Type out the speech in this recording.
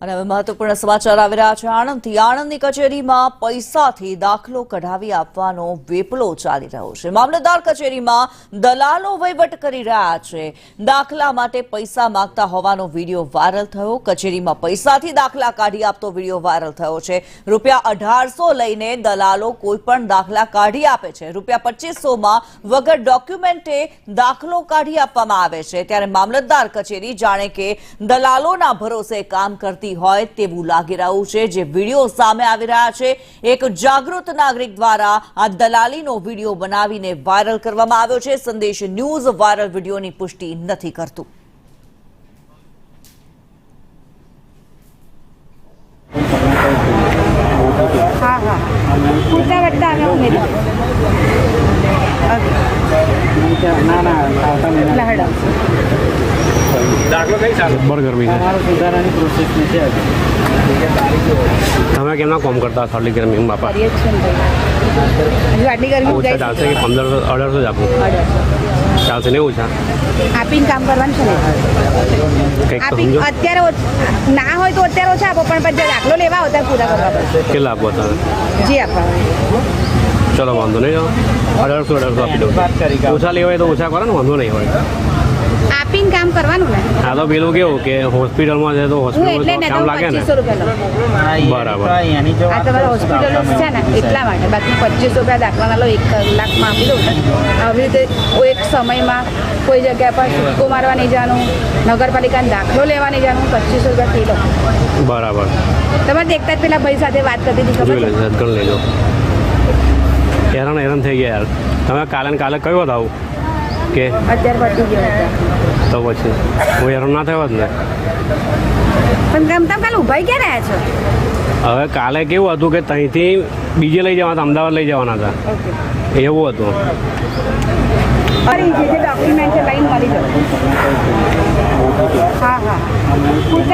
અને હવે મહત્વપૂર્ણ સમાચાર આવી રહ્યા છે આણંદથી। આણંદની કચેરીમાં પૈસાથી દાખલો કઢાવી આપવાનો વેપલો ચાલી રહ્યો છે। મામલતદાર કચેરીમાં દલાલો વહીવટ કરી રહ્યા છે। દાખલા માટે પૈસા માંગતા હોવાનો વિડીયો વાયરલ થયો। કચેરીમાં પૈસાથી દાખલા કાઢી આપતો વિડીયો વાયરલ થયો છે। રૂપિયા 1800 લઈને દલાલો કોઈપણ દાખલા કાઢી આપે છે। રૂપિયા 2500માં વગર ડોક્યુમેન્ટે દાખલો કાઢી આપવામાં આવે છે। ત્યારે મામલતદાર કચેરી જાણે કે દલાલોના ભરોસે કામ કરતી હોય તેવું લાગી રહ્યું છે। જે વિડીયો સામે આવી રહ્યા છે, એક જાગૃત નાગરિક દ્વારા આ દલાલીનો વિડીયો બનાવીને વાયરલ કરવામાં આવ્યો છે। સંદેશ ન્યૂઝ વાયરલ વિડીયોની પુષ્ટિ નથી કરતું। हाँ हाँ पूछा बट्टा में उम्मीद ना ना लहड़ा दाखलो कई साल बर गर्मी है हमारा सुधारानी प्रोसेस में છે તમે કેમના કોમ કરતા ખાલી ગરમી બાપા કરીએ છે ને હજુ આટલી ગરમી ઓછા ચાલશે કે 1500 જ આપું ચાલશે ને ઓછા આપીને કામ કરવાનું છે ને કંઈક તો આપી સમજો અત્યારે ના હોય તો અત્યારે ઓછા આપો પણ પછી દાખલો લેવા હોય ત્યારે પૂરા કરવા પડશે કેટલા આપો તમે જી આપવા ચલો વાંધો નહીં 1800 આપી દઉં ઓછા લેવા હોય તો ઓછા કરો ને વાંધો નહીં હોય આપીને કામ કરવાનું ને આ તો પેલું કેવું કે હોસ્પિટલમાં જાય તો હું એટલે હોસ્પિટલમાં ને કામ લાગે ને 2500 રૂપિયા લો બરાબર આ તમારા હોસ્પિટલો છે ને એટલા માટે બાકી 2500 રૂપિયા દાખલાના લો 1 કલાકમાં આપી દઉં આવી રીતે એક સમયમાં કોઈ જગ્યા પર છૂટકો મારવા નહીં જવાનું નગરપાલિકાને દાખલો લેવા નહીં જવાનું 2500 રૂપિયા ફી લો બરાબર તમારે દેખતા જ પેલા ભાઈ સાથે વાત કરતી હતી ખબર જોઈ લેજો ગણ લેજો હેરાન થઈ ગયા યાર તમે કાલે ને કાલે કયો આવું કે અત્યારે પતી ગયો તો પછી હું હેરાન ના થયો જ ને પણ તમે કાલે ઉભા ક્યાં રહ્યા છો હવે કાલે કેવું હતું કે ત્યાંથી બીજે લઈ જવાના હતા અમદાવાદ લઈ જવાના હતા ઓકે એવું હતું જે ડોક્યુમેન્ટ છે લઈને